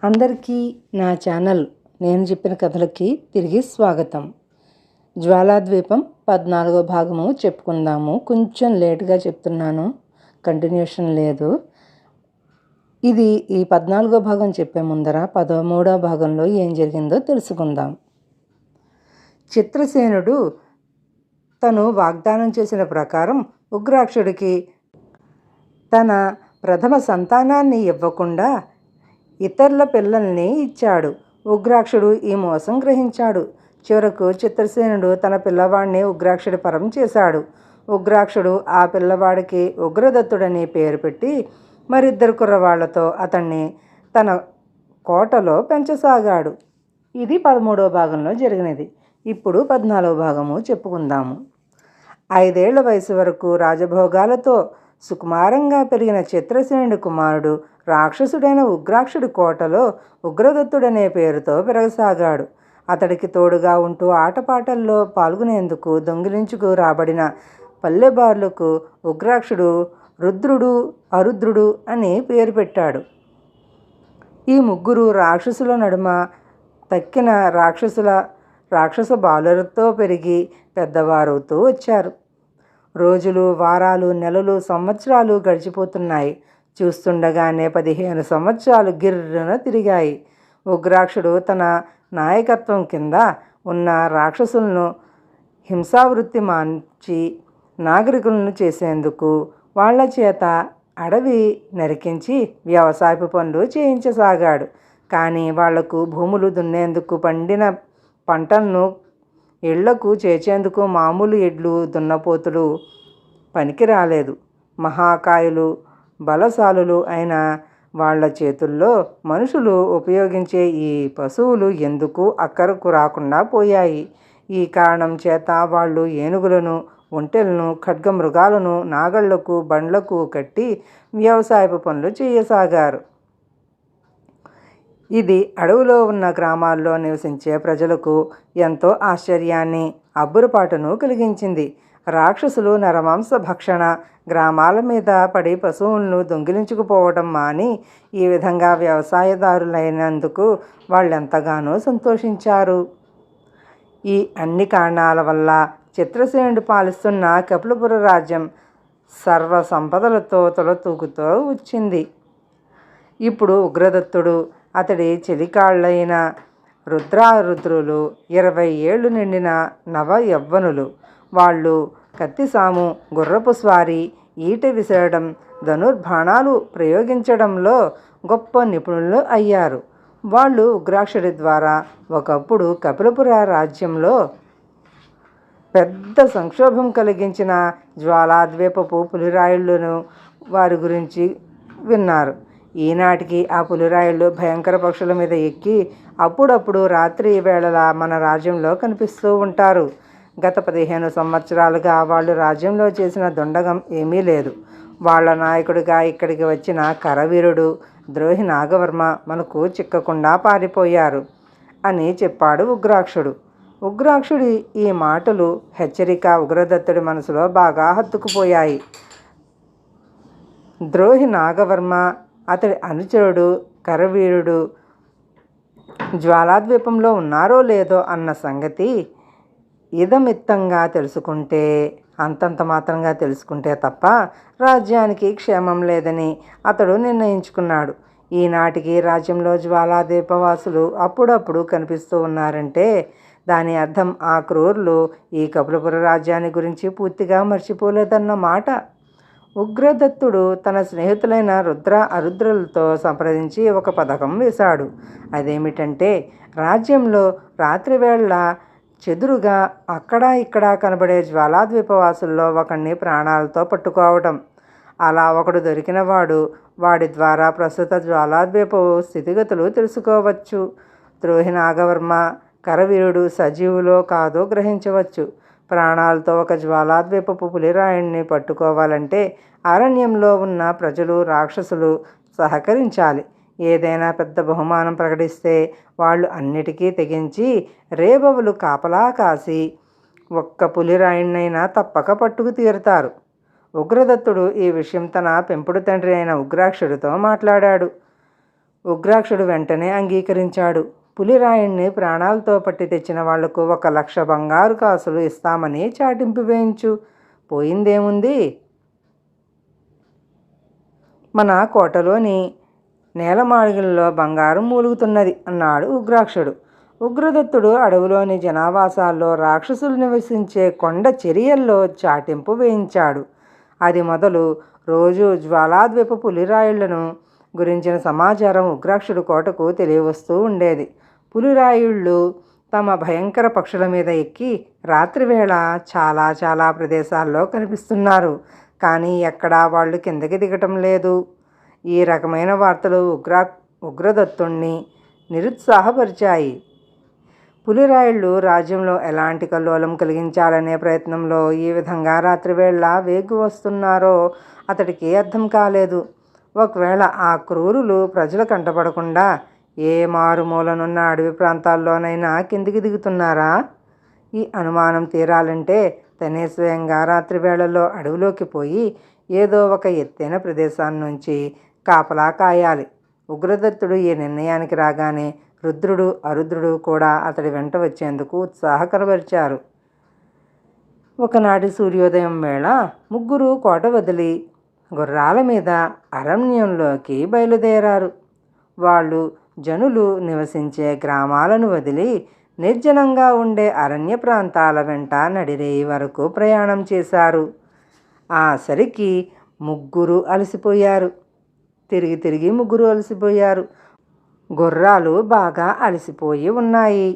అందరికీ నా ఛానల్ నేను చెప్పిన కథలకి తిరిగి స్వాగతం. జ్వాలాద్వీపం 14వ భాగము చెప్పుకుందాము. కొంచెం లేటుగా చెప్తున్నాను, కంటిన్యూషన్ లేదు. ఈ 14వ భాగం చెప్పే ముందర 13వ భాగంలో ఏం జరిగిందో తెలుసుకుందాం. చిత్రసేనుడు తను వాగ్దానం చేసిన ప్రకారం ఉగ్రాక్షుడికి తన ప్రథమ సంతానాన్ని ఇవ్వకుండా ఇతరుల పిల్లల్ని ఇచ్చాడు. ఉగ్రాక్షుడు ఈ మోసం గ్రహించాడు. చివరకు చిత్రసేనుడు తన పిల్లవాడిని ఉగ్రాక్షుడి పరం చేశాడు. ఉగ్రాక్షుడు ఆ పిల్లవాడికి ఉగ్రదత్తుడని పేరు పెట్టి మరిద్దరు కుర్రవాళ్లతో అతన్ని తన కోటలో పెంచసాగాడు. ఇది 13వ భాగంలో జరిగినది. ఇప్పుడు 14వ భాగము చెప్పుకుందాము. 5 ఏళ్ల వయసు వరకు రాజభోగాలతో సుకుమారంగా పెరిగిన చిత్రసేనుడి కుమారుడు రాక్షసుడైన ఉగ్రాక్షుడి కోటలో ఉగ్రదత్తుడనే పేరుతో పెరగసాగాడు. అతడికి తోడుగా ఉంటూ ఆటపాటల్లో పాల్గొనేందుకు దొంగిలించుకు రాబడిన పల్లెబార్లకు ఉగ్రాక్షుడు రుద్రుడు, అరుద్రుడు అని పేరు పెట్టాడు. ఈ ముగ్గురు రాక్షసుల నడుమ తక్కిన రాక్షస బాలులతో పెరిగి పెద్దవారవుతూ వచ్చారు. రోజులు, వారాలు, నెలలు, సంవత్సరాలు గడిచిపోతున్నాయి. చూస్తుండగానే 15 సంవత్సరాలు గిర్రున తిరిగాయి. ఉగ్రాక్షుడు తన నాయకత్వం కింద ఉన్న రాక్షసులను హింసావృత్తి మాంచి నాగరికులను చేసేందుకు వాళ్ల చేత అడవి నరికించి వ్యవసాయపు పనులు చేయించసాగాడు. కానీ వాళ్లకు భూములు దున్నేందుకు, పండిన పంటలను ఇళ్లకు చేర్చేందుకు మామూలు ఎడ్లు, దున్నపోతులు పనికి రాలేదు. మహాకాయులు, బలశాలులు అయిన వాళ్ల చేతుల్లో మనుషులు ఉపయోగించే ఈ పశువులు ఎందుకు అక్కరకు రాకుండా పోయాయి. ఈ కారణం చేత వాళ్ళు ఏనుగులను, ఒంటెలను, ఖడ్గమృగాలను నాగళ్లకు, బండ్లకు కట్టి వ్యవసాయపు పనులు చేయసాగారు. ఇది అడవిలో ఉన్న గ్రామాల్లో నివసించే ప్రజలకు ఎంతో ఆశ్చర్యాన్ని, అబ్బురపాటును కలిగించింది. రాక్షసులు నరమాంస భక్షణ, గ్రామాల మీద పడి పశువులను దొంగిలించుకుపోవడం మాని ఈ విధంగా వ్యవసాయదారులైనందుకు వాళ్ళెంతగానో సంతోషించారు. ఈ అన్ని కారణాల వల్ల చిత్రసేనుడు పాలిస్తున్న కపిలపుర రాజ్యం సర్వ సంపదలతో తొలతూగుతూ వచ్చింది. ఇప్పుడు ఉగ్రదత్తుడు, అతడి చెలికాళ్ళైన రుద్రారుద్రులు 20 ఏళ్లు నిండిన నవ యవ్వనులు. వాళ్ళు కత్తిసాము, గుర్రపు స్వారీ, ఈట విసరడం, ధనుర్బాణాలు ప్రయోగించడంలో గొప్ప నిపుణులు అయ్యారు. వాళ్ళు ఉగ్రాక్షుడి ద్వారా ఒకప్పుడు కపిలపుర రాజ్యంలో పెద్ద సంక్షోభం కలిగించిన జ్వాలాద్వీపపు పులిరాయుళ్లను వారి గురించి విన్నారు. ఈనాటికి ఆ పులిరాయుళ్ళు భయంకర పక్షుల మీద ఎక్కి అప్పుడప్పుడు రాత్రి వేళలా మన రాజ్యంలో కనిపిస్తూ ఉంటారు. గత 15 సంవత్సరాలుగా వాళ్ళు రాజ్యంలో చేసిన దుండగం ఏమీ లేదు. వాళ్ళ నాయకుడిగా ఇక్కడికి వచ్చిన కరవీరుడు ద్రోహి నాగవర్మ మనకు చిక్కకుండా పారిపోయారు అని చెప్పాడు ఉగ్రాక్షుడు. ఉగ్రాక్షుడి ఈ మాటలు హెచ్చరిక ఉగ్రదత్తుడి మనసులో బాగా హత్తుకుపోయాయి. ద్రోహి నాగవర్మ, అతడి అనుచరుడు కరవీరుడు జ్వాలాద్వీపంలో ఉన్నారో లేదో అన్న సంగతి ఇదమిత్తంగా తెలుసుకుంటే, అంతంత మాత్రంగా తెలుసుకుంటే తప్ప రాజ్యానికి క్షేమం లేదని అతడు నిర్ణయించుకున్నాడు. ఈనాటికి రాజ్యంలో జ్వాలాద్వీపవాసులు అప్పుడప్పుడు కనిపిస్తూ ఉన్నారంటే దాని అర్థం ఆ క్రూరులు ఈ కపిలపుర రాజ్యాన్ని గురించి పూర్తిగా మర్చిపోలేదన్న మాట. ఉగ్రదత్తుడు తన స్నేహితులైన రుద్ర, అరుద్రులతో సంప్రదించి ఒక పథకం వేశాడు. అదేమిటంటే, రాజ్యంలో రాత్రివేళ చెదురుగా అక్కడా ఇక్కడా కనబడే జ్వాలాద్వీపవాసుల్లో ఒకడిని ప్రాణాలతో పట్టుకోవటం. అలా ఒకడు దొరికినవాడు వాడి ద్వారా ప్రస్తుత జ్వాలాద్వీప స్థితిగతులు తెలుసుకోవచ్చు. ద్రోహి నాగవర్మ, కరవీరుడు సజీవులో కాదో గ్రహించవచ్చు. ప్రాణాలతో ఒక జ్వాలాద్వీపపు పులిరాయుడిని పట్టుకోవాలంటే అరణ్యంలో ఉన్న ప్రజలు, రాక్షసులు సహకరించాలి. ఏదైనా పెద్ద బహుమానం ప్రకటిస్తే వాళ్ళు అన్నిటికీ తెగించి రేబవలు కాపలా కాసి ఒక్క పులిరాయుడినైనా తప్పక పట్టుకు తీరుతారు. ఉగ్రదత్తుడు ఈ విషయం తన పెంపుడు తండ్రి అయిన ఉగ్రాక్షుడితో మాట్లాడాడు. ఉగ్రాక్షుడు వెంటనే అంగీకరించాడు. పులిరాయుణ్ణి ప్రాణాలతో పట్టి తెచ్చిన వాళ్లకు 1,00,000 బంగారు కాసులు ఇస్తామని చాటింపు వేయించు. పోయిందేముంది? మన కోటలోని నేలమాళిగల్లో బంగారం మూలుగుతున్నది అన్నాడు ఉగ్రాక్షుడు. ఉగ్రదత్తుడు అడవిలోని జనావాసాల్లో రాక్షసులు నివసించే కొండ చర్యల్లో చాటింపు వేయించాడు. అది మొదలు రోజు జ్వాలాద్వీప పులిరాయుళ్లను గురించిన సమాచారం ఉగ్రాక్షుడు కోటకు తెలియవస్తూ ఉండేది. పులిరాయుళ్ళు తమ భయంకర పక్షుల మీద ఎక్కి రాత్రివేళ చాలా చాలా ప్రదేశాల్లో కనిపిస్తున్నారు. కానీ ఎక్కడా వాళ్ళు కిందకి దిగటం లేదు. ఈ రకమైన వార్తలు ఉగ్రదత్తుణ్ణి నిరుత్సాహపరిచాయి. పులిరాయుళ్ళు రాజ్యంలో ఎలాంటి కల్లోలం కలిగించాలనే ప్రయత్నంలో ఈ విధంగా రాత్రివేళ వేగు వస్తున్నారో అతడికి అర్థం కాలేదు. ఒకవేళ ఆ క్రూరులు ప్రజలు కంటపడకుండా ఏ మారుమూలనున్న అడవి ప్రాంతాల్లోనైనా కిందికి దిగుతున్నారా? ఈ అనుమానం తీరాలంటే తనే స్వయంగా రాత్రివేళల్లో అడవిలోకి పోయి ఏదో ఒక ఎత్తైన ప్రదేశాన్ని నుంచి కాపలా కాయాలి. ఉగ్రదత్తుడు ఈ నిర్ణయానికి రాగానే రుద్రుడు, అరుద్రుడు కూడా అతడి వెంట వచ్చేందుకు ఉత్సాహకరపరిచారు. ఒకనాటి సూర్యోదయం వేళ ముగ్గురు కోట వదిలి గుర్రాల మీద అరణ్యంలోకి బయలుదేరారు. వాళ్ళు జనులు నివసించే గ్రామాలను వదిలి నిర్జనంగా ఉండే అరణ్య ప్రాంతాల వెంట నడిరేయి వరకు ప్రయాణం చేశారు. ఆ సరికి ముగ్గురు అలసిపోయారు. తిరిగి తిరిగి ముగ్గురు అలసిపోయారు. గుర్రాలు బాగా అలసిపోయి ఉన్నాయి.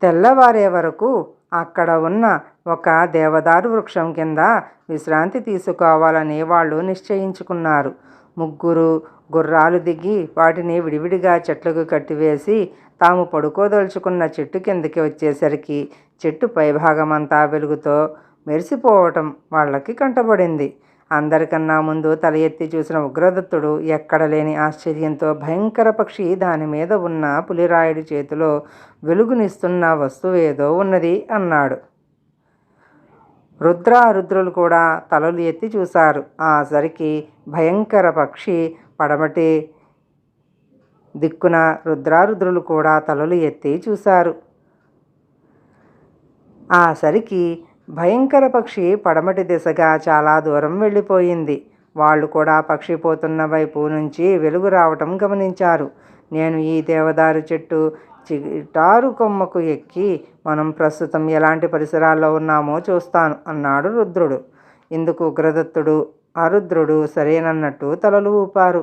తెల్లవారే వరకు అక్కడ ఉన్న ఒక దేవదారు వృక్షం కింద విశ్రాంతి తీసుకోవాలని వాళ్ళు నిశ్చయించుకున్నారు. ముగ్గురు గుర్రాలు దిగి వాటిని విడివిడిగా చెట్లకు కట్టివేసి తాము పడుకోదలుచుకున్న చెట్టు కిందకి వచ్చేసరికి చెట్టు పైభాగమంతా వెలుగుతో మెరిసిపోవటం వాళ్ళకి కంటపడింది. అందరికన్నా ముందు తల ఎత్తి చూసిన ఉగ్రదత్తుడు ఎక్కడ లేని ఆశ్చర్యంతో భయంకర పక్షి దాని మీద ఉన్న పులిరాయుడి చేతిలో వెలుగునిస్తున్న వస్తువేదో ఉన్నది అన్నాడు. రుద్రులు కూడా తలలు ఎత్తి చూశారు. ఆ సరికి భయంకర పక్షి పడమటి దిక్కున రుద్రులు కూడా తలలు ఎత్తి చూశారు. ఆ సరికి భయంకర పక్షి పడమటి దిశగా చాలా దూరం వెళ్ళిపోయింది. వాళ్ళు కూడా పక్షి పోతున్న వైపు నుంచి వెలుగు రావటం గమనించారు. నేను ఈ దేవదారు చెట్టు చిటారు కొమ్మకు ఎక్కి మనం ప్రస్తుతం ఎలాంటి పరిసరాల్లో ఉన్నామో చూస్తాను అన్నాడు రుద్రుడు. ఇందుకు ఉగ్రదత్తుడు, అరుద్రుడు సరేనన్నట్టు తలలు ఊపారు.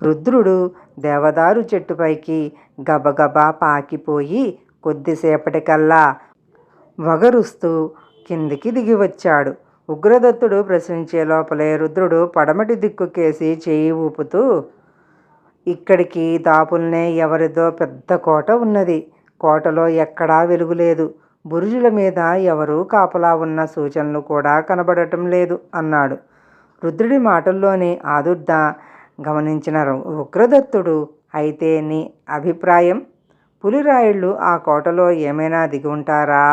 రుద్రుడు దేవదారు చెట్టుపైకి గబగబా పాకిపోయి కొద్దిసేపటికల్లా వగరుస్తూ కిందికి దిగి వచ్చాడు. ఉగ్రదత్తుడు ప్రశ్నించే లోపలే రుద్రుడు పడమటి దిక్కుకేసి చేయి ఊపుతూ, ఇక్కడికి దాపుల్నే ఎవరిదో పెద్ద కోట ఉన్నది. కోటలో ఎక్కడా వెలుగులేదు. బురుజుల మీద ఎవరూ కాపలా ఉన్న సూచనలు కూడా కనబడటం లేదు అన్నాడు. రుద్రుడి మాటల్లోని ఆదుర్ద గమనించిన ఉగ్రదత్తుడు, అయితే నీ అభిప్రాయం? పులిరాయుళ్ళు ఆ కోటలో ఏమైనా దిగి ఉంటారా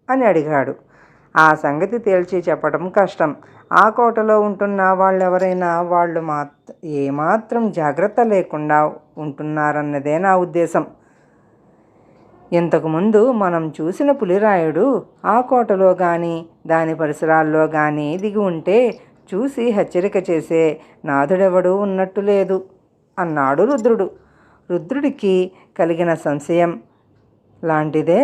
అని అడిగాడు. ఆ సంగతి తేల్చి చెప్పడం కష్టం. ఆ కోటలో ఉంటున్న వాళ్ళెవరైనా వాళ్ళు ఏమాత్రం జాగ్రత్త లేకుండా ఉంటున్నారన్నదే నా ఉద్దేశం. ఇంతకుముందు మనం చూసిన పులిరాయుడు ఆ కోటలో కానీ దాని పరిసరాల్లో కానీ దిగి ఉంటే చూసి హెచ్చరిక చేసే నాథుడెవడూ ఉన్నట్టు లేదు అన్నాడు రుద్రుడు. రుద్రుడికి కలిగిన సంశయం లాంటిదే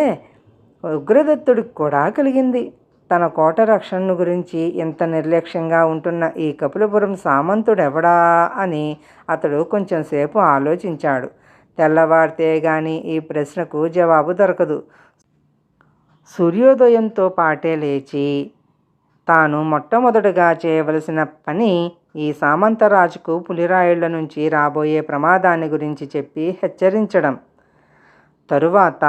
ఉగ్రదత్తుడికి కూడా కలిగింది. తన కోట రక్షణను గురించి ఇంత నిర్లక్ష్యంగా ఉంటున్న ఈ కపిలపురం సామంతుడెవడా అని అతడు కొంచెంసేపు ఆలోచించాడు. తెల్లవారితే గాని ఈ ప్రశ్నకు జవాబు దొరకదు. సూర్యోదయంతో పాటే లేచి తాను మొట్టమొదటగా చేయవలసిన పని ఈ సామంతరాజుకు పులిరాయుళ్ల నుంచి రాబోయే ప్రమాదాన్ని గురించి చెప్పి హెచ్చరించడం. తరువాత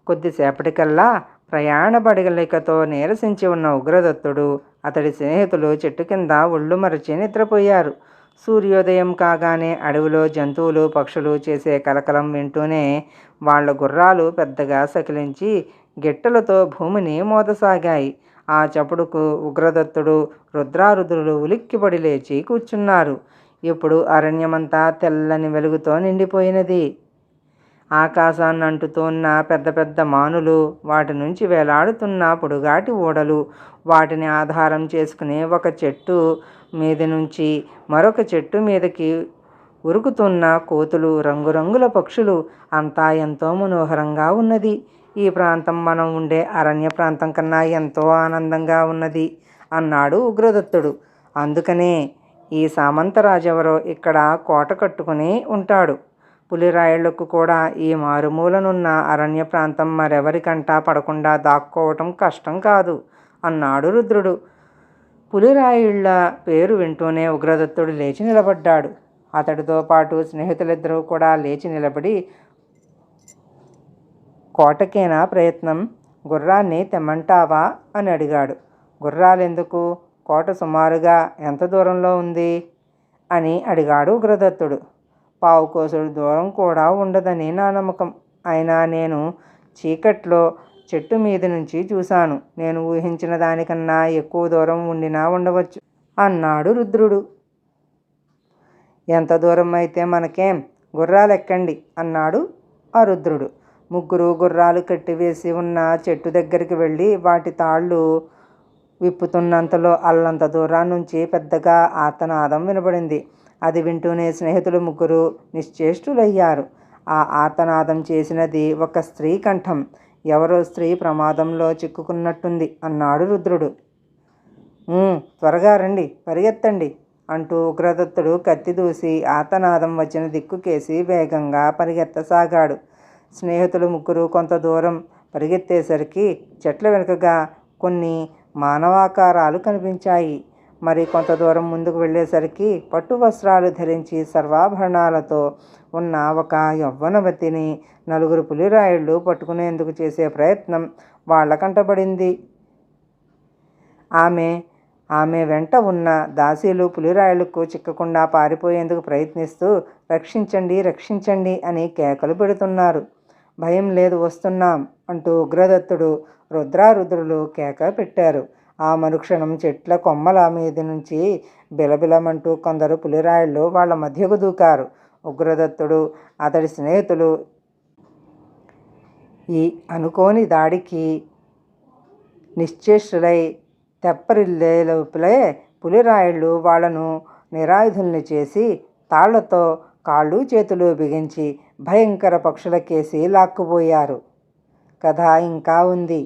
కొద్దిసేపటికల్లా ప్రయాణ బడలికతో నీరసించి ఉన్న ఉగ్రదత్తుడు, అతడి స్నేహితులు చెట్టు కింద ఒళ్ళు మరచి నిద్రపోయారు. సూర్యోదయం కాగానే అడవిలో జంతువులు, పక్షులు చేసే కలకలం వింటూనే వాళ్ల గుర్రాలు పెద్దగా సకిలించి గిట్టలతో భూమిని మోదసాగాయి. ఆ చప్పుడుకు ఉగ్రదత్తుడు, రుద్రారుద్రులు ఉలిక్కిపడి లేచి కూర్చున్నారు. ఇప్పుడు అరణ్యమంతా తెల్లని వెలుగుతో నిండిపోయినది. ఆకాశాన్ని అంటుతోన్న పెద్ద పెద్ద మానులు, వాటి నుంచి వేలాడుతున్న పొడుగాటి ఊడలు, వాటిని ఆధారం చేసుకుని ఒక చెట్టు మీద నుంచి మరొక చెట్టు మీదకి ఉరుకుతున్న కోతులు, రంగురంగుల పక్షులు, అంతా ఎంతో మనోహరంగా ఉన్నది. ఈ ప్రాంతం మనం ఉండే అరణ్య ప్రాంతం కన్నా ఎంతో ఆనందంగా ఉన్నది అన్నాడు ఉగ్రదత్తుడు. అందుకనే ఈ సామంతరాజెవరో ఇక్కడ కోట కట్టుకుని ఉంటాడు. పులిరాయుళ్లకు కూడా ఈ మారుమూలనున్న అరణ్య ప్రాంతం మరెవరికంటా పడకుండా దాక్కోవటం కష్టం కాదు అన్నాడు రుద్రుడు. పులిరాయుళ్ల పేరు వింటూనే ఉగ్రదత్తుడు లేచి నిలబడ్డాడు. అతడితో పాటు స్నేహితులిద్దరూ కూడా లేచి నిలబడి, కోటకేనా ప్రయత్నం? గుర్రాన్ని తెమ్మంటావా అని అడిగాడు. గుర్రాలెందుకు? కోట సుమారుగా ఎంత దూరంలో ఉంది అని అడిగాడు ఉగ్రదత్తుడు. పావుకోసుడు దూరం కూడా ఉండదని నా నమ్మకం. అయినా నేను చీకట్లో చెట్టు మీద నుంచి చూశాను. నేను ఊహించిన దానికన్నా ఎక్కువ దూరం ఉండినా ఉండవచ్చు అన్నాడు రుద్రుడు. ఎంత దూరం అయితే మనకేం, గుర్రాలెక్కండి అన్నాడు ఆ రుద్రుడు. ముగ్గురు గుర్రాలు కట్టివేసి ఉన్న చెట్టు దగ్గరికి వెళ్ళి వాటి తాళ్ళు విప్పుతున్నంతలో అల్లంత దూరం నుంచి పెద్దగా ఆర్తనాదం వినబడింది. అది వింటూనే స్నేహితులు ముగ్గురు నిశ్చేష్టులయ్యారు. ఆ ఆర్తనాదం చేసినది ఒక స్త్రీ కంఠం. ఎవరో స్త్రీ ప్రమాదంలో చిక్కుకున్నట్టుంది అన్నాడు రుద్రుడు. త్వరగా రండి, పరిగెత్తండి అంటూ ఉగ్రదత్తుడు కత్తి దూసి ఆర్తనాదం వచ్చిన దిక్కుకేసి వేగంగా పరిగెత్తసాగాడు. స్నేహితులు ముగ్గురు కొంత దూరం పరిగెత్తేసరికి చెట్ల వెనుకగా కొన్ని మానవాకారాలు కనిపించాయి. మరి కొంత దూరం ముందుకు వెళ్ళేసరికి పట్టు వస్త్రాలు ధరించి సర్వాభరణాలతో ఉన్న ఒక యవ్వనవతిని నలుగురు పులిరాయుళ్ళు పట్టుకునేందుకు చేసే ప్రయత్నం వాళ్ళ కంటపడింది. ఆమె వెంట ఉన్న దాసీలు పులిరాయుళ్లకు చిక్కకుండా పారిపోయేందుకు ప్రయత్నిస్తూ రక్షించండి, రక్షించండి అని కేకలు పెడుతున్నారు. భయం లేదు, వస్తున్నాం అంటూ ఉగ్రదత్తుడు, రుద్రారుద్రులు కేక పెట్టారు. ఆ మరుక్షణం చెట్ల కొమ్మల మీద నుంచి బిలబిలమంటూ కొందరు పులిరాయుళ్ళు వాళ్ళ మధ్యకు దూకారు. ఉగ్రదత్తుడు, అతడి స్నేహితులు ఈ అనుకోని దాడికి నిశ్చేష్టులై తెప్పరిల్లే లోపలే పులిరాయుళ్ళు వాళ్లను నిరాయుధుల్ని చేసి తాళ్లతో కాళ్ళు చేతులు బిగించి భయంకర పక్షుల కేసి లాక్కుపోయారు. కథ ఇంకా ఉంది.